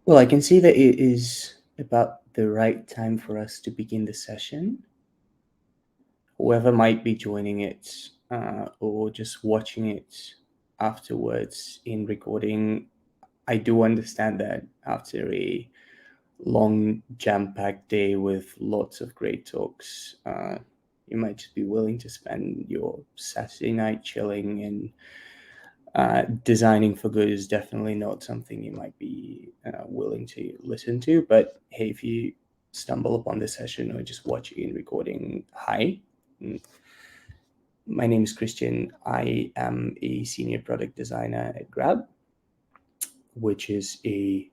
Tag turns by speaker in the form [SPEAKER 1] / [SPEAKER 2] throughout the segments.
[SPEAKER 1] Well, I can see that it is about the right time for us to begin the session. Whoever might be joining it or just watching it afterwards in recording, I do understand that after a long, jam packed day with lots of great talks, you might just be willing to spend your Saturday night chilling and designing for good is definitely not something you might be willing to listen to. But hey, if you stumble upon this session or just watch it in recording, hi. Mm, My name is Kristian. I am a senior product designer at Grab, which is a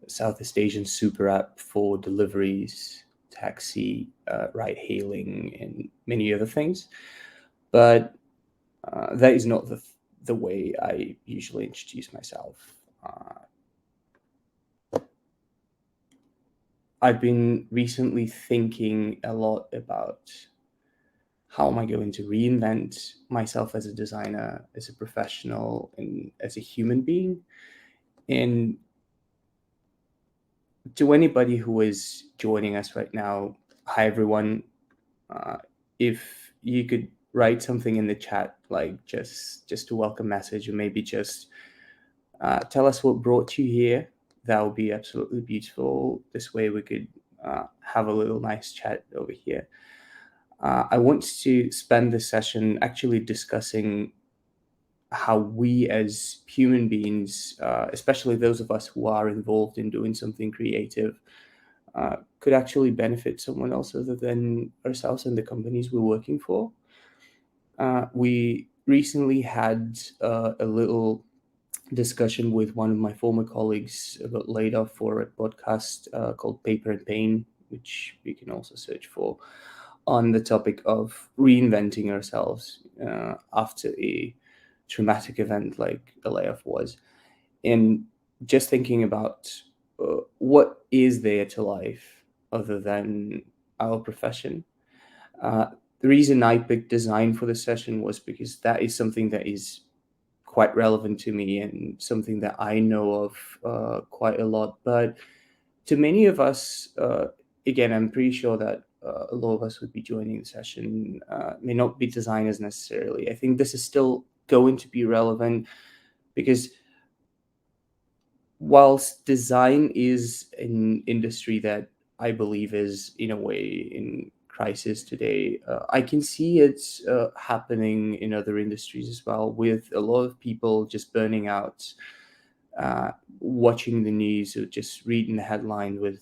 [SPEAKER 1] Southeast Asian super app for deliveries, taxi, ride hailing, and many other things. But that is not the way I usually introduce myself. I've been recently thinking a lot about how am I going to reinvent myself as a designer, as a professional, and as a human being. And to anybody who is joining us right now, hi everyone. Uh, if you could write something in the chat, like just a welcome message, or maybe just tell us what brought you here. That would be absolutely beautiful. This way we could have a little nice chat over here. I want to spend this session actually discussing how we as human beings, especially those of us who are involved in doing something creative, could actually benefit someone else other than ourselves and the companies we're working for. We recently had a little discussion with one of my former colleagues about laid off for a podcast called Paper and Pain, which you can also search for, on the topic of reinventing ourselves after a traumatic event like a layoff was. And just thinking about what is there to life other than our profession. Uh, the reason I picked design for the session was because that is something that is quite relevant to me and something that I know of quite a lot. But to many of us, again, I'm pretty sure that a lot of us would be joining the session may not be designers necessarily. I think this is still going to be relevant because whilst design is an industry that I believe is in a way in crisis today, I can see it happening in other industries as well, with a lot of people just burning out, watching the news or just reading the headline with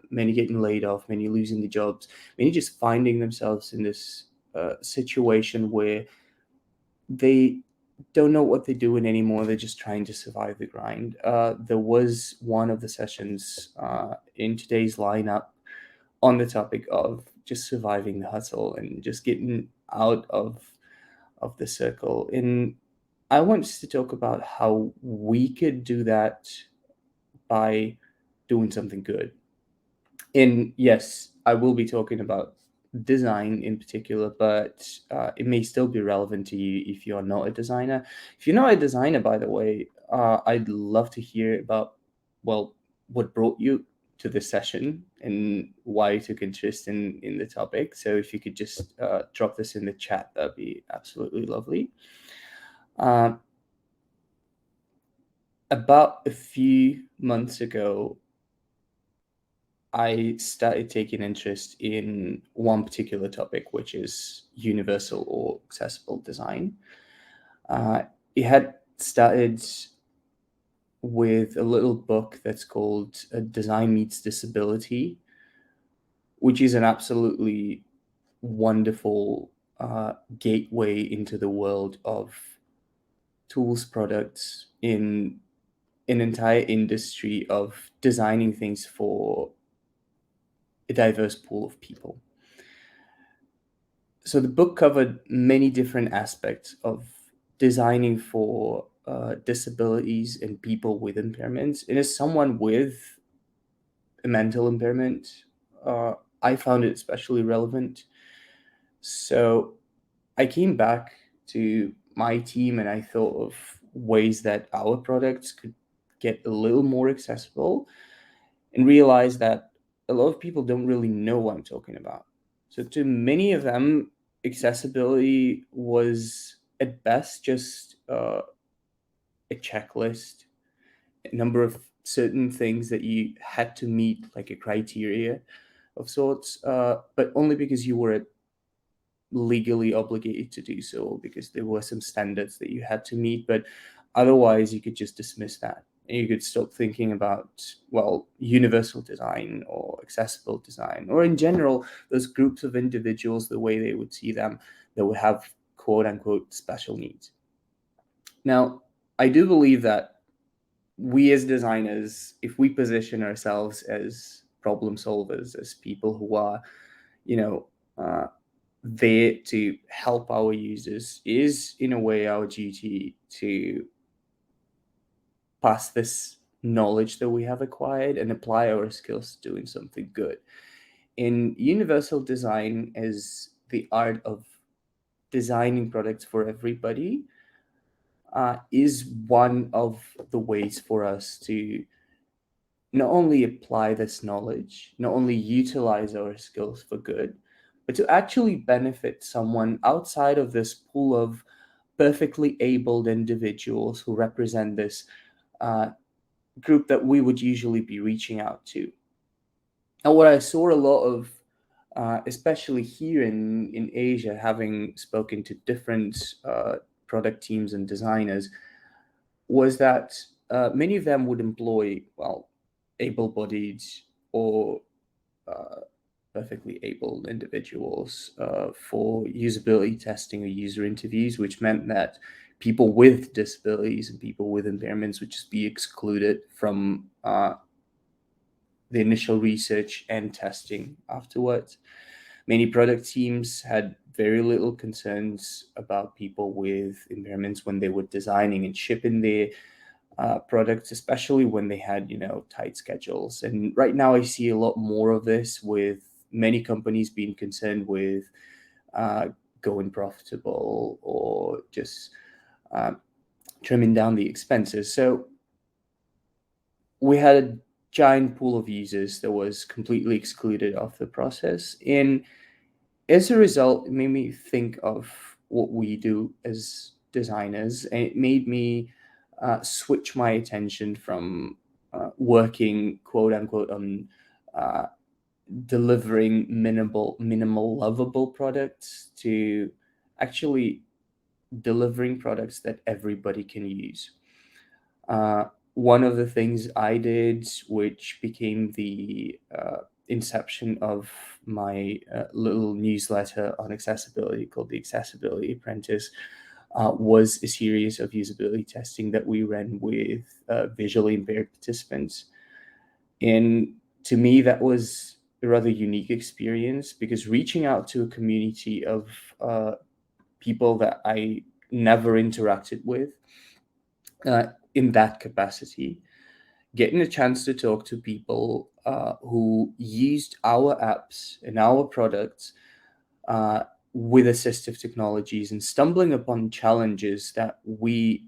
[SPEAKER 1] many getting laid off, many losing their jobs, many just finding themselves in this situation where they don't know what they're doing anymore. They're just trying to survive the grind. There was one of the sessions in today's lineup on the topic of just surviving the hustle and just getting out of the circle. And I want us to talk about how we could do that by doing something good. And yes, I will be talking about design in particular, but it may still be relevant to you if you're not a designer. If you're not a designer, by the way, I'd love to hear about, well, what brought you to this session and why you took interest in the topic. So if you could just drop this in the chat, that'd be absolutely lovely. Uh, about a few months ago, I started taking interest in one particular topic, which is universal or accessible design. Uh, it had started with a little book that's called Design Meets Disability, which is an absolutely wonderful gateway into the world of tools products in an entire industry of designing things for a diverse pool of people. So the book covered many different aspects of designing for disabilities and people with impairments. And as someone with a mental impairment, I found it especially relevant. So I came back to my team and I thought of ways that our products could get a little more accessible and realize that a lot of people don't really know what I'm talking about. So to many of them, accessibility was at best just a checklist, a number of certain things that you had to meet, like a criteria of sorts, but only because you were legally obligated to do so, because there were some standards that you had to meet. But otherwise, you could just dismiss that. And you could stop thinking about, well, universal design or accessible design, or in general, those groups of individuals, the way they would see them, that would have quote unquote special needs. Now, I do believe that we as designers, if we position ourselves as problem solvers, as people who are, you know, there to help our users, is in a way our duty to pass this knowledge that we have acquired and apply our skills to doing something good. In universal design, as the art of designing products for everybody, is one of the ways for us to not only apply this knowledge, not only utilize our skills for good, but to actually benefit someone outside of this pool of perfectly abled individuals who represent this group that we would usually be reaching out to. And what I saw a lot of, especially here in Asia, having spoken to different product teams and designers, was that many of them would employ, well, able-bodied or perfectly able individuals for usability testing or user interviews, which meant that people with disabilities and people with impairments would just be excluded from the initial research and testing afterwards. Many product teams had very little concerns about people with impairments when they were designing and shipping their products, especially when they had, tight schedules. And right now I see a lot more of this, with many companies being concerned with going profitable or just trimming down the expenses. So we had a giant pool of users that was completely excluded of the process. And as a result, it made me think of what we do as designers, and it made me switch my attention from working, quote unquote, on delivering minimal lovable products to actually delivering products that everybody can use. One of the things I did, which became the inception of my little newsletter on accessibility called the Accessibility Apprentice, was a series of usability testing that we ran with visually impaired participants. And to me, that was a rather unique experience, because reaching out to a community of people that I never interacted with in that capacity, getting a chance to talk to people who used our apps and our products with assistive technologies, and stumbling upon challenges that we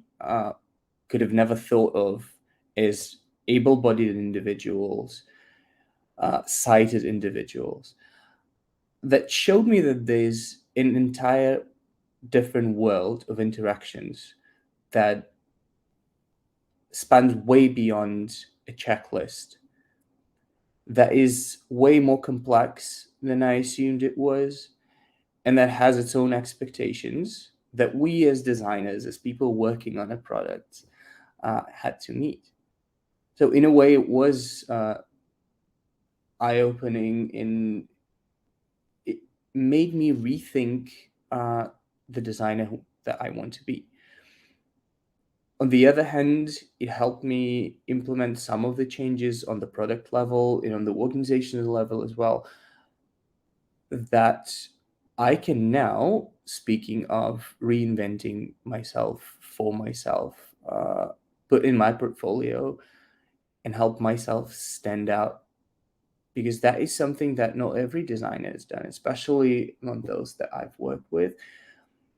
[SPEAKER 1] could have never thought of as able-bodied individuals, sighted individuals, that showed me that there's an entire different world of interactions that spans way beyond a checklist, that is way more complex than I assumed it was, and that has its own expectations that we as designers, as people working on a product, had to meet. So in a way, it was eye-opening, and it made me rethink the designer that I want to be. On the other hand, it helped me implement some of the changes on the product level and on the organizational level as well, that I can now, speaking of reinventing myself for myself, put in my portfolio and help myself stand out, because that is something that not every designer has done, especially not those that I've worked with.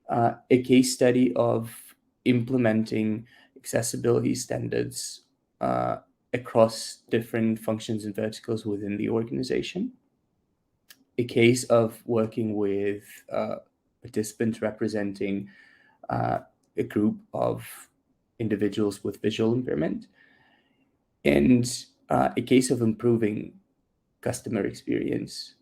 [SPEAKER 1] A case study of implementing accessibility standards across different functions and verticals within the organization. A case of working with participants representing a group of individuals with visual impairment, and a case of improving customer experience,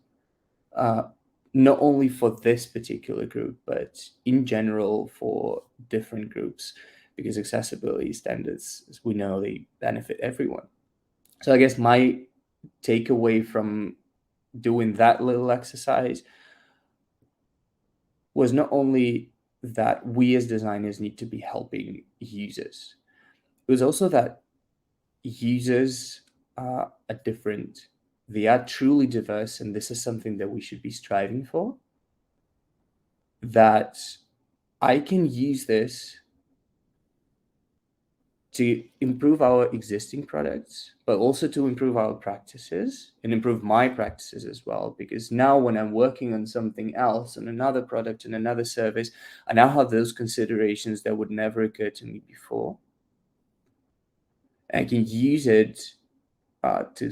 [SPEAKER 1] not only for this particular group, but in general for different groups, because accessibility standards, as we know, they benefit everyone. So I guess my takeaway from doing that little exercise was not only that we as designers need to be helping users, it was also that users are different. They are truly diverse, and this is something that we should be striving for. That I can use this to improve our existing products, but also to improve our practices and improve my practices as well. Because now when I'm working on something else, on another product and another service, I now have those considerations that would never occur to me before. I can use it to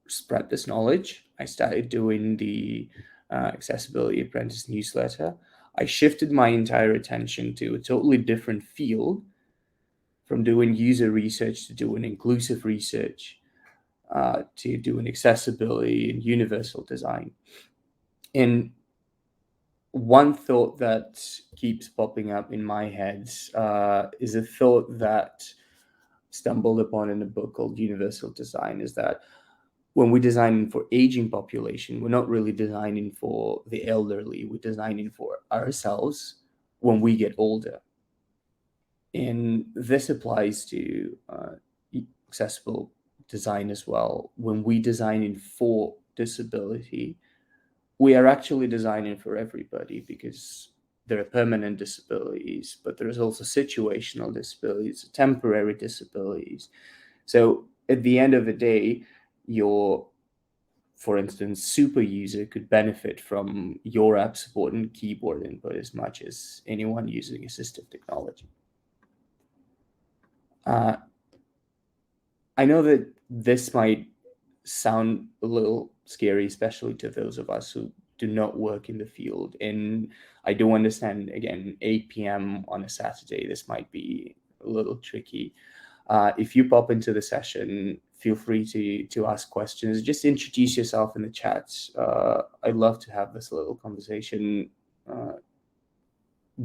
[SPEAKER 1] spread this knowledge. I started doing the Accessibility Apprentice newsletter. I shifted my entire attention to a totally different field, from doing user research to doing inclusive research, to doing accessibility and universal design. And one thought that keeps popping up in my head is a thought that stumbled upon in a book called Universal Design, is that when we design for aging population, we're not really designing for the elderly, we're designing for ourselves when we get older. And this applies to accessible design as well. When we designing for disability, we are actually designing for everybody, because there are permanent disabilities, but there's also situational disabilities, temporary disabilities. So at the end of the day, your, for instance, super user could benefit from your app support and keyboard input as much as anyone using assistive technology. I know that this might sound a little scary, especially to those of us who do not work in the field. And I do understand, again, 8 p.m. on a Saturday, this might be a little tricky. If you pop into the session, feel free to ask questions. Just introduce yourself in the chat. I'd love to have this little conversation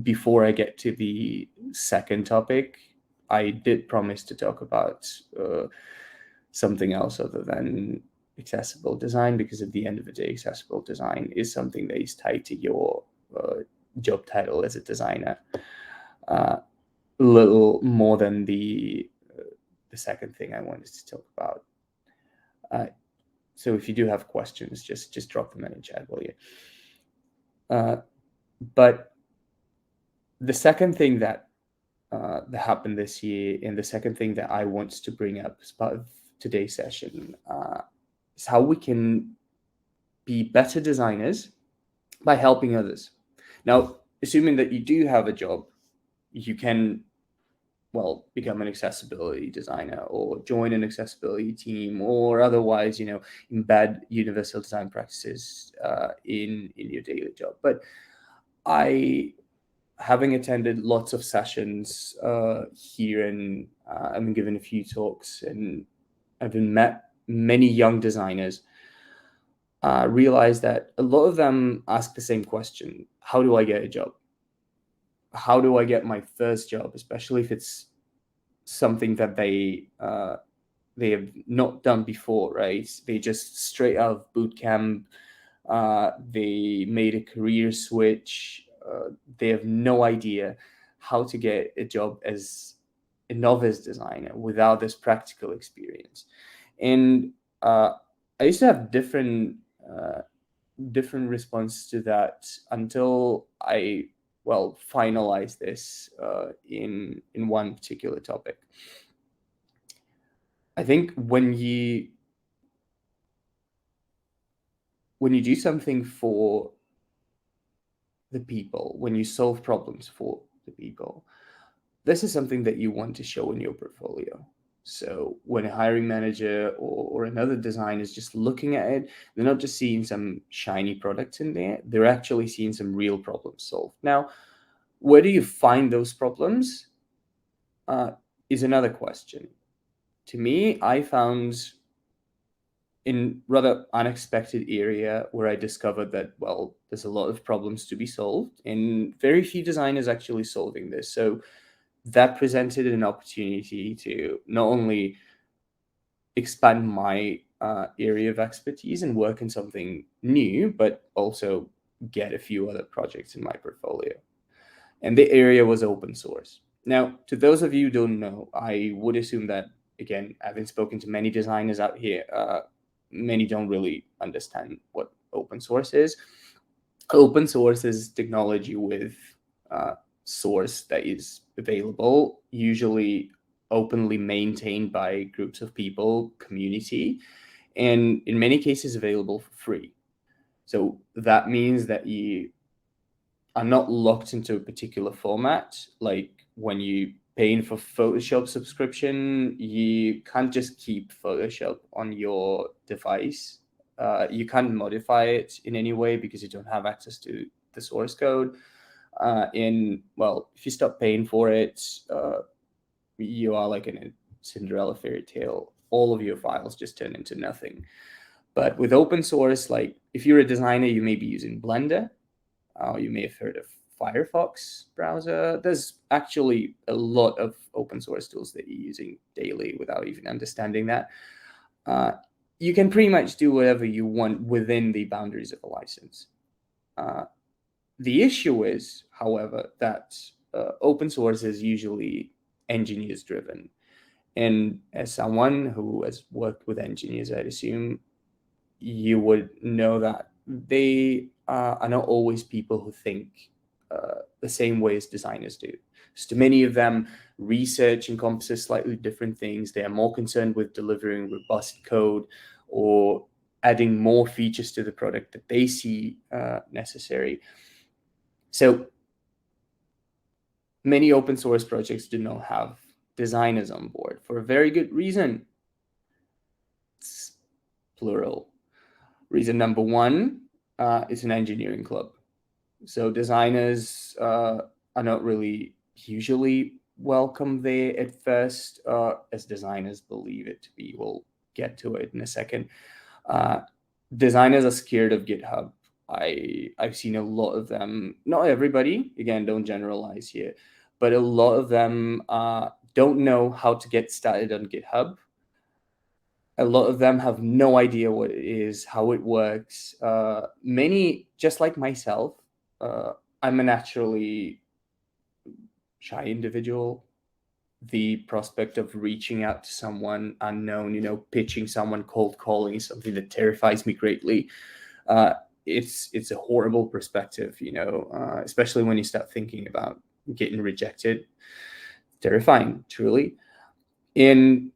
[SPEAKER 1] before I get to the second topic. I did promise to talk about something else other than accessible design, because at the end of the day, accessible design is something that is tied to your job title as a designer, a little more than the second thing I wanted to talk about. So if you do have questions, just drop them in the chat, will you? But the second thing that happened this year, and the second thing that I want to bring up as part of today's session, is how we can be better designers by helping others. Now, assuming that you do have a job, you can, well, become an accessibility designer or join an accessibility team, or otherwise, embed universal design practices in your daily job. But having attended lots of sessions here, and I've been given a few talks, and I've met many young designers, realize that a lot of them ask the same question: how do I get a job? How do I get my first job, especially if it's something that they have not done before, right? They just straight out of boot camp, they made a career switch. They have no idea how to get a job as a novice designer without this practical experience. And I used to have different response to that until I finalized this in one particular topic. I think when you do something for the people, when you solve problems for the people, this is something that you want to show in your portfolio. So when a hiring manager or another designer is just looking at it, they're not just seeing some shiny products in there, they're actually seeing some real problems solved. Now, where do you find those problems is another question. To me, I found in rather unexpected area where I discovered that, well, there's a lot of problems to be solved and very few designers actually solving this. So that presented an opportunity to not only expand my area of expertise and work in something new, but also get a few other projects in my portfolio. And the area was open source. Now, to those of you who don't know, I would assume that, again, having spoken to many designers out here, many don't really understand what open source is. Open source is technology with source that is available, usually openly maintained by groups of people, community, and in many cases available for free. So that means that you are not locked into a particular format. Like when you paying for Photoshop subscription, you can't just keep Photoshop on your device. You can't modify it in any way because you don't have access to the source code. Well, if you stop paying for it, you are like in a Cinderella fairy tale. All of your files just turn into nothing. But with open source, like if you're a designer, you may be using Blender. You may have heard of Firefox browser. There's actually a lot of open source tools that you're using daily without even understanding that. You can pretty much do whatever you want within the boundaries of a license. The issue is, however, that open source is usually engineers driven. And as someone who has worked with engineers, I'd assume you would know that they are not always people who think the same way as designers do. So to many of them, research encompasses slightly different things. They are more concerned with delivering robust code or adding more features to the product that they see necessary. So many open source projects do not have designers on board for a very good reason. It's plural. Reason number one is an engineering club. So designers are not really usually welcome there at first, as designers believe it to be. We'll get to it in a second. Designers are scared of GitHub. I've seen a lot of them, not everybody, again, don't generalize here, but a lot of them don't know how to get started on GitHub. A lot of them have no idea what it is, how it works. Many, just like myself, I'm a naturally shy individual. The prospect of reaching out to someone unknown, pitching someone, cold calling is something that terrifies me greatly. It's a horrible perspective, especially when you start thinking about getting rejected. Terrifying, truly. In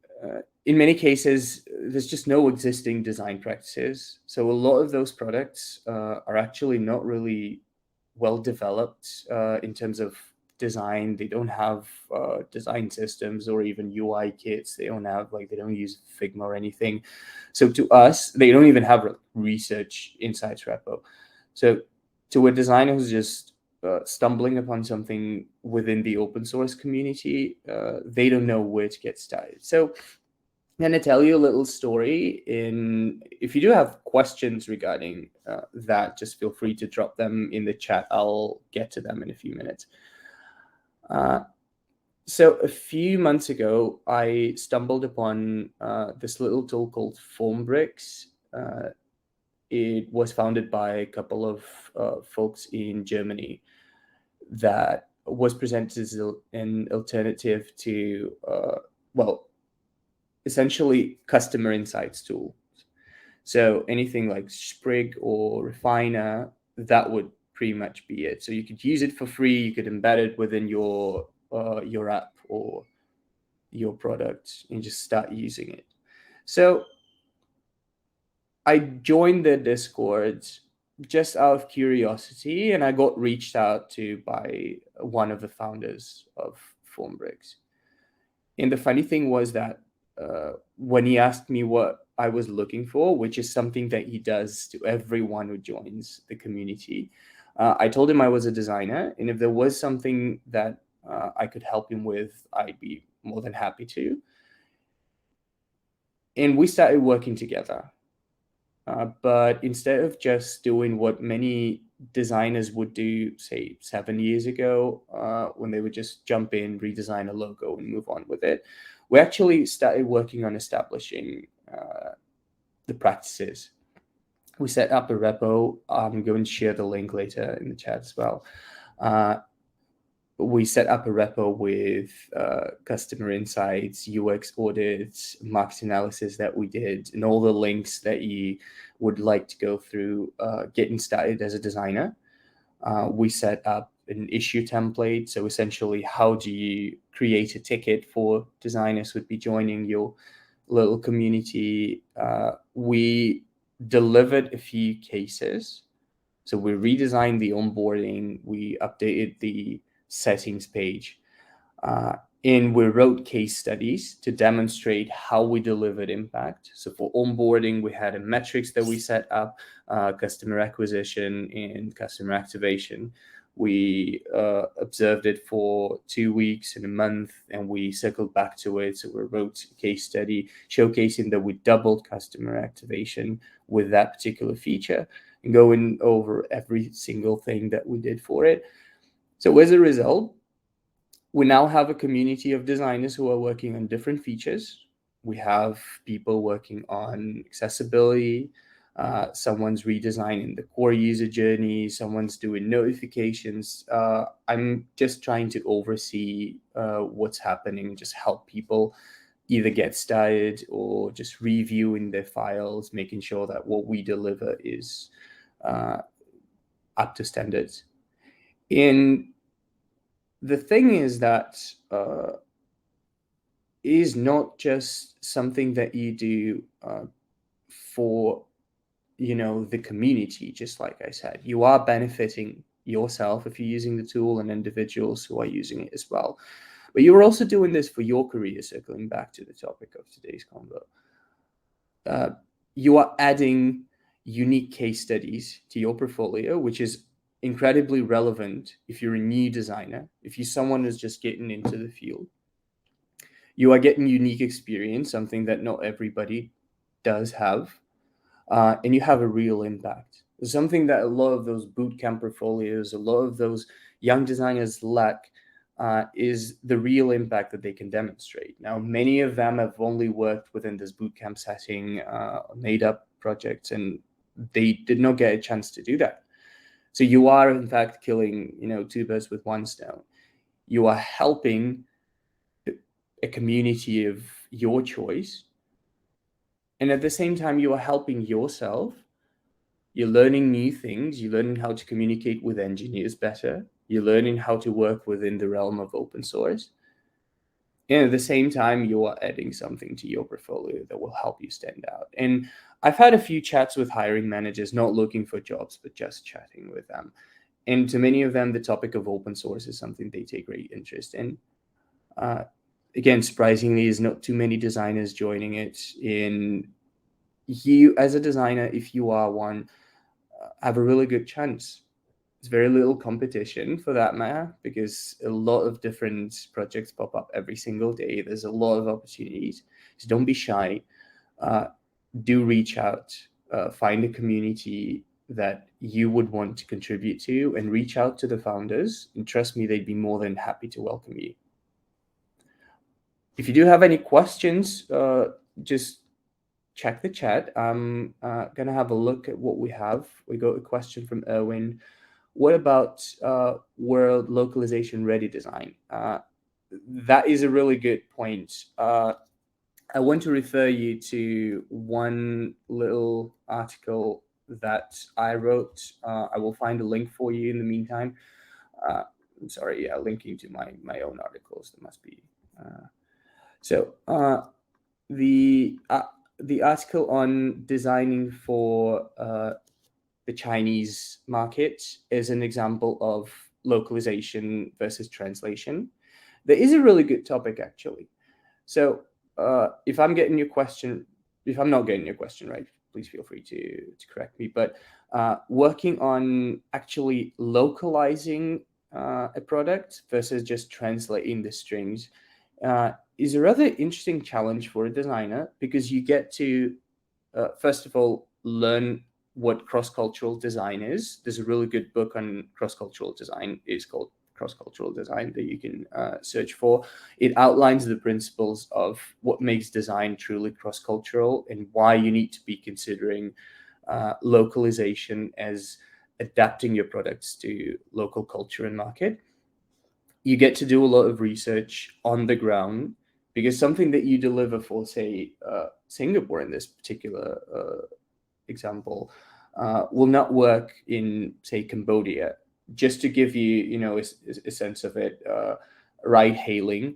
[SPEAKER 1] many cases, there's just no existing design practices. So a lot of those products are actually not really well developed in terms of design. They don't have design systems or even UI kits. They don't use Figma or anything. So to us, they don't even have research insights repo. So to a designer who's just stumbling upon something within the open source community, they don't know where to get started. So I'm going to tell you a little story. If you do have questions regarding that, just feel free to drop them in the chat. I'll get to them in a few minutes. So a few months ago, I stumbled upon this little tool called Formbricks. It was founded by a couple of folks in Germany that was presented as an alternative to, essentially customer insights tool. So anything like Sprig or Refiner, that would pretty much be it. So you could use it for free. You could embed it within your app or your product and just start using it. So I joined the Discord just out of curiosity, and I got reached out to by one of the founders of Formbricks. And the funny thing was that when he asked me what I was looking for, which is something that he does to everyone who joins the community, I told him I was a designer, and if there was something that I could help him with, I'd be more than happy to. And we started working together. But instead of just doing what many designers would do, say 7 years ago, when they would just jump in, redesign a logo, and move on with it, we actually started working on establishing the practices. We set up a repo. I'm going to share the link later in the chat as well. We set up a repo with customer insights, UX audits, market analysis that we did, and all the links that you would like to go through getting started as a designer. We set up an issue template. So essentially, how do you create a ticket for designers who would be joining your little community? We delivered a few cases. So we redesigned the onboarding, we updated the settings page, and we wrote case studies to demonstrate how we delivered impact. So for onboarding, we had a metrics that we set up, customer acquisition and customer activation. We observed it for 2 weeks and a month, and we circled back to it. So we wrote a case study showcasing that we doubled customer activation with that particular feature, and going over every single thing that we did for it. So as a result, we now have a community of designers who are working on different features. We have people working on accessibility. Someone's redesigning the core user journey. Someone's doing notifications. I'm just trying to oversee what's happening, just help people either get started or just reviewing their files, making sure that what we deliver is up to standards. And the thing is that is not just something that you do for, the community. Just like I said, you are benefiting yourself if you're using the tool, and individuals who are using it as well. But you're also doing this for your career, circling back to the topic of today's convo. You are adding unique case studies to your portfolio, which is incredibly relevant if you're a new designer, if you're someone who's just getting into the field. You are getting unique experience, something that not everybody does have, and you have a real impact. Something that a lot of those bootcamp portfolios, a lot of those young designers lack, is the real impact that they can demonstrate. Now, many of them have only worked within this bootcamp setting, made up projects, and they did not get a chance to do that. So you are, in fact, killing, two birds with one stone. You are helping a community of your choice, and at the same time, you are helping yourself. You're learning new things. You're learning how to communicate with engineers better. You're learning how to work within the realm of open source. And at the same time, you are adding something to your portfolio that will help you stand out. And I've had a few chats with hiring managers, not looking for jobs, but just chatting with them. And to many of them, the topic of open source is something they take great interest in. Again, surprisingly, is not too many designers joining it. In you, as a designer, if you are one, have a really good chance. There's very little competition for that matter, because a lot of different projects pop up every single day. There's a lot of opportunities. So don't be shy. Do reach out. Find a community that you would want to contribute to, and reach out to the founders. And trust me, they'd be more than happy to welcome you. If you do have any questions, just check the chat. I'm going to have a look at what we have. We got a question from Erwin. What about world localization ready design? That is a really good point. I want to refer you to one little article that I wrote. I will find a link for you in the meantime. I'm sorry, linking to my own articles. There must be. So the article on designing for the Chinese market is an example of localization versus translation. There is a really good topic, actually. So if I'm getting your question, if I'm not getting your question right, please feel free to correct me. But working on actually localizing a product versus just translating the strings is a rather interesting challenge for a designer, because you get to first of all learn what cross-cultural design is. There's a really good book on cross-cultural design. It's called Cross-Cultural Design, that you can search for. It outlines the principles of what makes design truly cross-cultural and why you need to be considering localization as adapting your products to local culture and market. You get to do a lot of research on the ground, because something that you deliver for, say, Singapore in this particular example, will not work in, say, Cambodia. Just to give you, a sense of it, ride hailing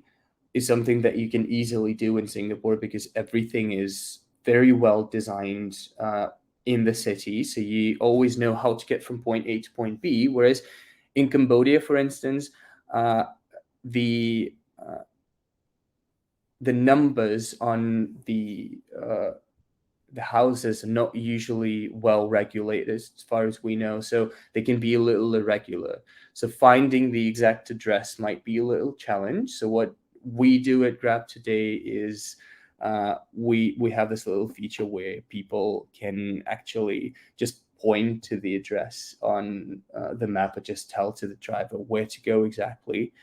[SPEAKER 1] is something that you can easily do in Singapore, because everything is very well designed in the city. So you always know how to get from point A to point B. Whereas in Cambodia, for instance, the numbers on the houses are not usually well regulated as far as we know, so they can be a little irregular. So finding the exact address might be a little challenge. So what we do at Grab today is we have this little feature where people can actually just point to the address on the map, or just tell to the driver where to go exactly,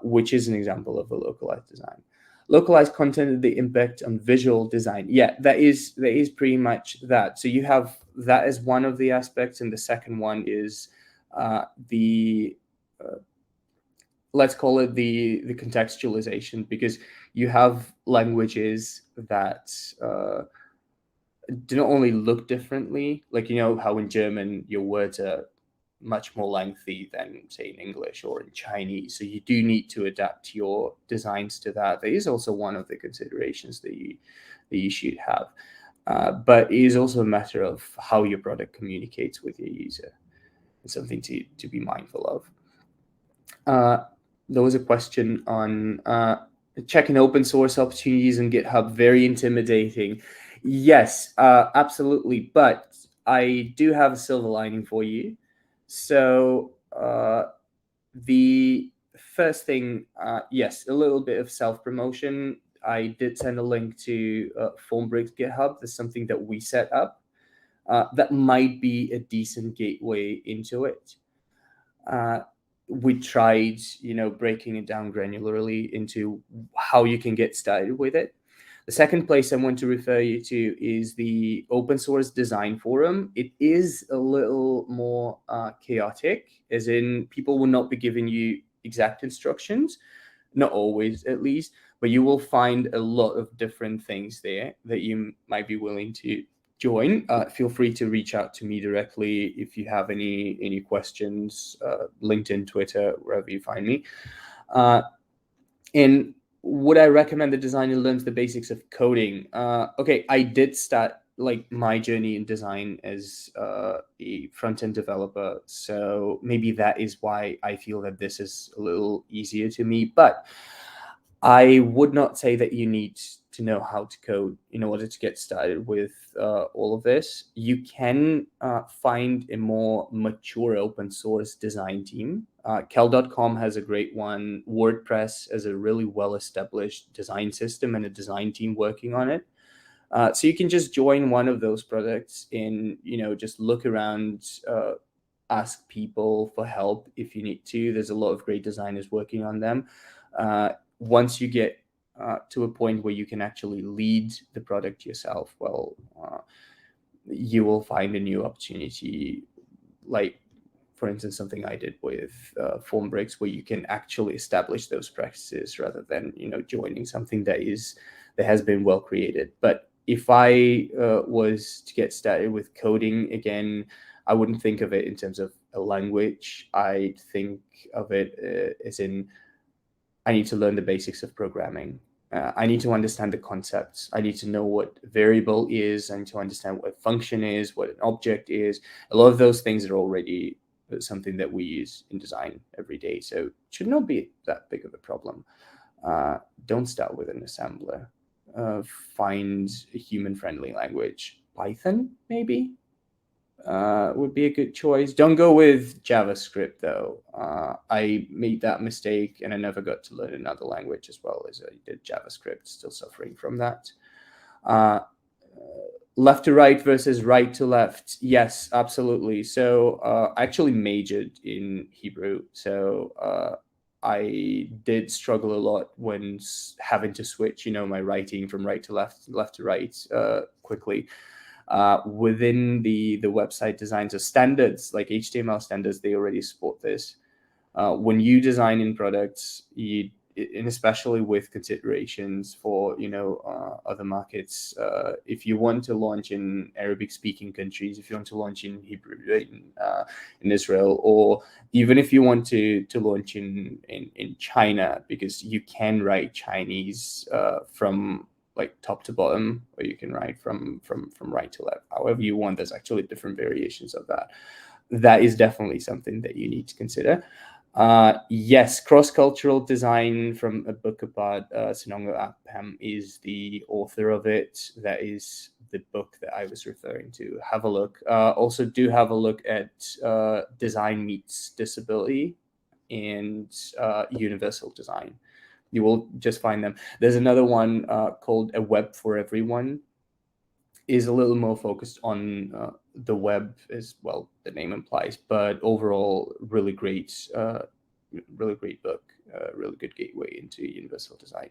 [SPEAKER 1] which is an example of a localized design. Localized content and the impact on visual design. Yeah, that is pretty much that. So you have that as one of the aspects, and the second one is the let's call it the contextualization, because you have languages that do not only look differently, like how in German your words are much more lengthy than, say, in English or in Chinese. So you do need to adapt your designs to that. That is also one of the considerations that you should have. But it is also a matter of how your product communicates with your user. It's something to be mindful of. There was a question on checking open source opportunities on GitHub. Very intimidating. Yes, absolutely. But I do have a silver lining for you. So the first thing, yes, a little bit of self-promotion. I did send a link to Formbricks GitHub. That's something that we set up. That might be a decent gateway into it. We tried, breaking it down granularly into how you can get started with it. The second place I want to refer you to is the Open Source Design Forum. It is a little more chaotic, as in people will not be giving you exact instructions, not always at least, but you will find a lot of different things there that you might be willing to join. Feel free to reach out to me directly if you have any questions, LinkedIn, Twitter, wherever you find me. And would I recommend the designer learns the basics of coding? Okay, I did start my journey in design as a front-end developer, so maybe that is why I feel that this is a little easier to me. But I would not say that you need to know how to code in order to get started with all of this. You can find a more mature open source design team. Kel.com has a great one. WordPress has a really well-established design system and a design team working on it. So you can just join one of those products and, just look around, ask people for help if you need to. There's a lot of great designers working on them. Once you get to a point where you can actually lead the product yourself, well, you will find a new opportunity, like, for instance, something I did with Formbricks, where you can actually establish those practices rather than, joining something that has been well created. But if I was to get started with coding again, I wouldn't think of it in terms of a language. I'd think of it as in, I need to learn the basics of programming. I need to understand the concepts. I need to know what variable is. I need to understand what a function is, what an object is. A lot of those things are already something that we use in design every day. So it should not be that big of a problem. Don't start with an assembler. find a human-friendly language. Python, maybe, would be a good choice. Don't go with JavaScript, though. I made that mistake, and I never got to learn another language as well as I did JavaScript, still suffering from that. Left to right versus right to left. Yes, absolutely. So I actually majored in Hebrew. So I did struggle a lot when having to switch, my writing from right to left to right quickly. Within the website designs or standards, like HTML standards, they already support this. When you design in products, and especially with considerations for other markets, if you want to launch in Arabic-speaking countries, if you want to launch in Hebrew in Israel, or even if you want to launch in China, because you can write Chinese from like top to bottom, or you can write from right to left, however you want. There's actually different variations of that. That is definitely something that you need to consider. Yes, cross-cultural design from a book about Sinongo Apam is the author of it. That is the book that I was referring to. Have a look. Also, do have a look at Design Meets Disability and Universal Design. You will just find them. There's another one called A Web for Everyone. Is a little more focused on the web, as well the name implies, but overall really great book, really good gateway into universal design.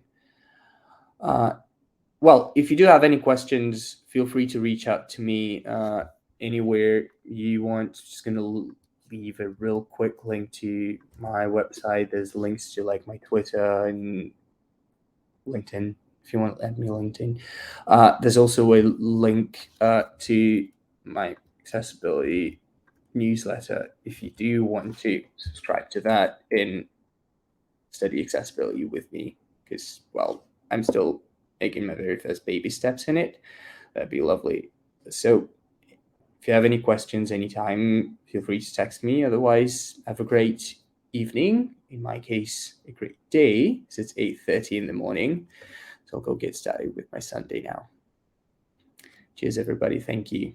[SPEAKER 1] Well, if you do have any questions, feel free to reach out to me anywhere you want. Just gonna leave a real quick link to my website. There's links to like my Twitter and LinkedIn, if you want to add me LinkedIn. There's also a link to my accessibility newsletter if you do want to subscribe to that and study accessibility with me, because, well, I'm still making my very first baby steps in it. That'd be lovely. So if you have any questions anytime, feel free to text me. Otherwise, have a great evening. In my case, a great day, because it's 8:30 in the morning. So I'll go get started with my Sunday now. Cheers, everybody. Thank you.